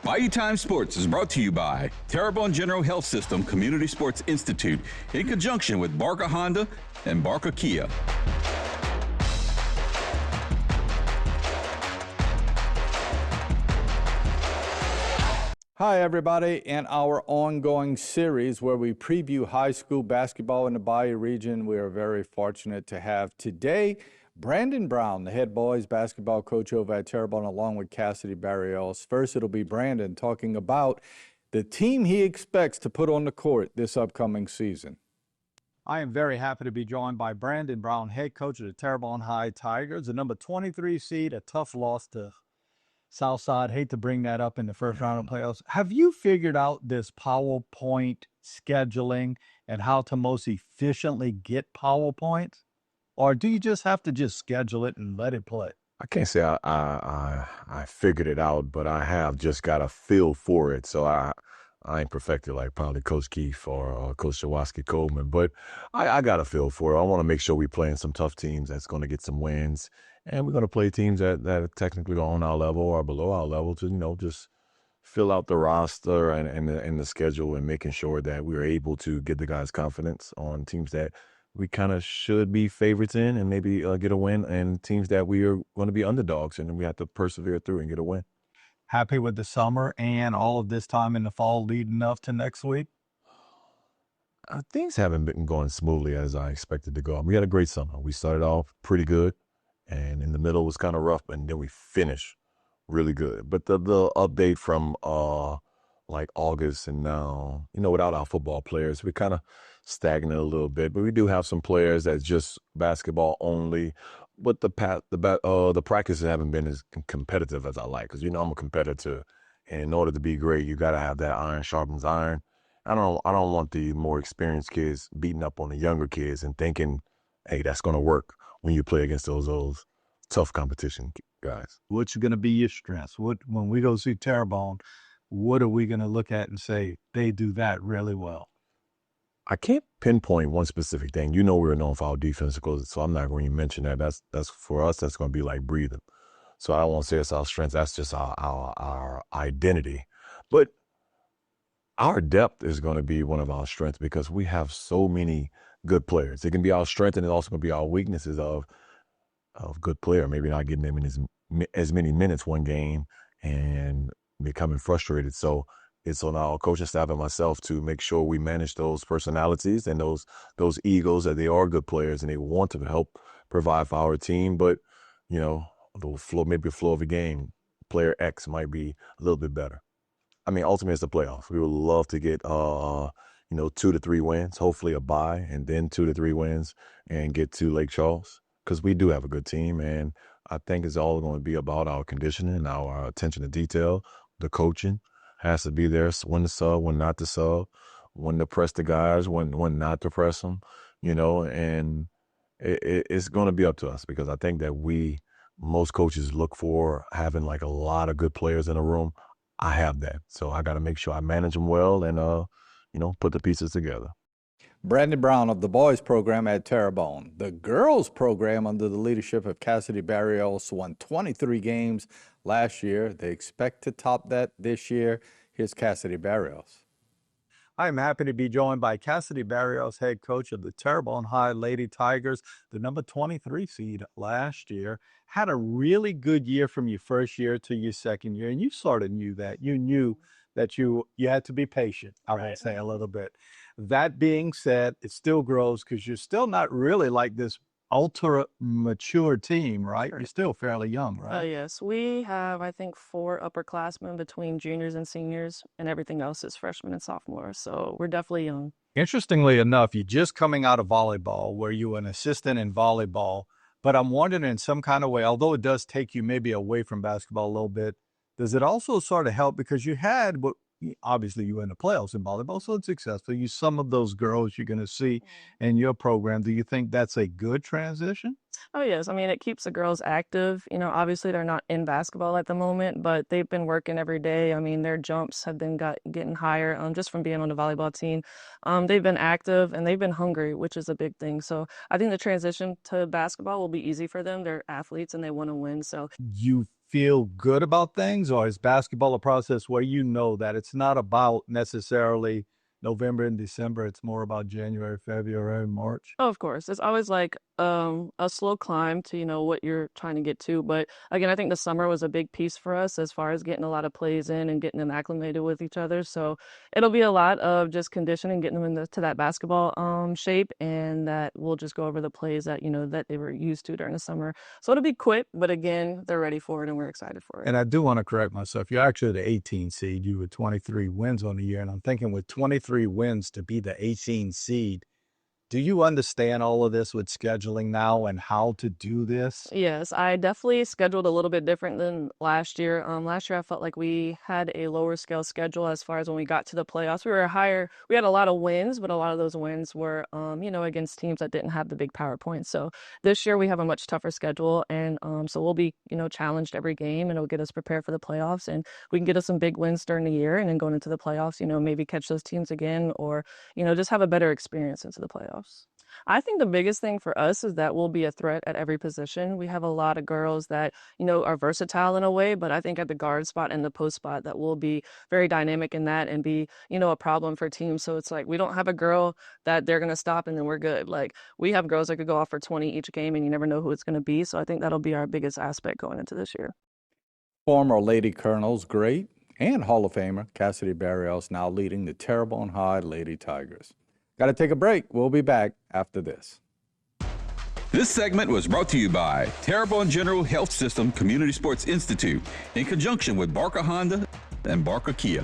Bayou Time Sports is brought to you by Terrebonne General Health System Community Sports Institute in conjunction with Barker Honda and Barker Kia. Hi, everybody. In our ongoing series where we preview high school basketball in the Bayou region, we are very fortunate to have today Brandon Brown, the head boys basketball coach over at Terrebonne, along with Cassidy Barrios. First, it'll be Brandon talking about the team he expects to put on the court this upcoming season. I am very happy to be joined by Brandon Brown, head coach of the Terrebonne High Tigers, the number 23 seed, a tough loss to Southside. Hate to bring that up in the first round of playoffs. Have you figured out this PowerPoint scheduling and how to most efficiently get PowerPoints? Or do you just have to just schedule it and let it play? I can't say I figured it out, but I have just got a feel for it. So I ain't perfected like probably Coach Keefe or Coach Jaworski Coleman, but I got a feel for it. I want to make sure we playing some tough teams that's going to get some wins. And we're going to play teams that are technically on our level or below our level to, just fill out the roster and the schedule and making sure that we're able to get the guys confidence on teams that we kind of should be favorites in and maybe get a win, and teams that we are going to be underdogs and we have to persevere through and get a win. Happy with the summer and all of this time in the fall leading up to next week? Things haven't been going smoothly as I expected to go. We had a great summer. We started off pretty good, and in the middle was kind of rough, and then we finished really good. But the update from like August and now, without our football players, we're kind of stagnant a little bit. But we do have some players that's just basketball only. But the practices haven't been as competitive as I like, because I'm a competitor, and in order to be great, you got to have that iron sharpens iron. I don't want the more experienced kids beating up on the younger kids and thinking, hey, that's going to work when you play against those tough competition guys. What's going to be your strengths? When we go see Terrebonne, what are we going to look at and say they do that really well? I can't pinpoint one specific thing. We're known for our defense, so I'm not going to mention that. That's for us. That's going to be like breathing. So I don't want to say it's our strength. That's just our identity. But our depth is going to be one of our strengths because we have so many good players. It can be our strength, and it's also going to be our weaknesses of good player. Maybe not getting them in as many minutes one game and becoming frustrated. So it's on our coaching staff and myself to make sure we manage those personalities and those egos, that they are good players and they want to help provide for our team. But, the flow of a game, player X might be a little bit better. I mean, ultimately, it's the playoffs. We would love to get, 2 to 3 wins, hopefully a bye, and then 2 to 3 wins and get to Lake Charles, because we do have a good team. And I think it's all going to be about our conditioning, our attention to detail, the coaching. Has to be there when to sub, when not to sub, when to press the guys, when not to press them, and it's going to be up to us, because I think that most coaches look for having like a lot of good players in a room. I have that. So I got to make sure I manage them well and, put the pieces together. Brandon Brown of the boys program at Terrebonne. The girls program under the leadership of Cassidy Barrios won 23 games last year. They expect to top that this year. Here's Cassidy Barrios. I'm happy to be joined by Cassidy Barrios, head coach of the Terrebonne High Lady Tigers, the number 23 seed last year. Had a really good year from your first year to your second year, and you sort of knew that. You knew that you had to be patient, I would say, a little bit. That being said, it still grows because you're still not really like this ultra mature team, right? You're still fairly young, right? Yes, we have, I think, 4 upperclassmen between juniors and seniors, and everything else is freshmen and sophomores. So we're definitely young. Interestingly enough, you're just coming out of volleyball where you were an assistant in volleyball, but I'm wondering in some kind of way, although it does take you maybe away from basketball a little bit, does it also sort of help because you had what obviously you were in the playoffs in volleyball, so it's successful. You some of those girls you're going to see in your program. Do you think that's a good transition? Oh, yes. I mean, it keeps the girls active. Obviously they're not in basketball at the moment, but they've been working every day. I mean, their jumps have been getting higher just from being on the volleyball team. They've been active and they've been hungry, which is a big thing. So I think the transition to basketball will be easy for them. They're athletes and they want to win. So You feel good about things, or is basketball a process where you know that it's not about necessarily November and December, it's more about January, February, March? Oh, of course. It's always like a slow climb to, what you're trying to get to. But again, I think the summer was a big piece for us as far as getting a lot of plays in and getting them acclimated with each other. So it'll be a lot of just conditioning, getting them into that basketball shape, and that we'll just go over the plays that, that they were used to during the summer. So it'll be quick, but again, they're ready for it and we're excited for it. And I do want to correct myself. You're actually the 18 seed. You were 23 wins on the year. And I'm thinking with 23 wins to be the 18 seed, do you understand all of this with scheduling now and how to do this? Yes, I definitely scheduled a little bit different than last year. Last year I felt like we had a lower scale schedule as far as when we got to the playoffs. We had a lot of wins, but a lot of those wins were, against teams that didn't have the big power points. So this year we have a much tougher schedule, and so we'll be, challenged every game, and it'll get us prepared for the playoffs, and we can get us some big wins during the year, and then going into the playoffs, maybe catch those teams again, or, just have a better experience into the playoffs. I think the biggest thing for us is that we'll be a threat at every position. We have a lot of girls that, are versatile in a way, but I think at the guard spot and the post spot that we'll be very dynamic in that and be, a problem for teams. So it's like we don't have a girl that they're going to stop and then we're good. Like we have girls that could go off for 20 each game and you never know who it's going to be. So I think that'll be our biggest aspect going into this year. Former Lady Colonels great and Hall of Famer Cassidy Barrios now leading the Terrebonne High Lady Tigers. Got to take a break. We'll be back after this. This segment was brought to you by Terrebonne General Health System Community Sports Institute in conjunction with Barker Honda and Barker Kia.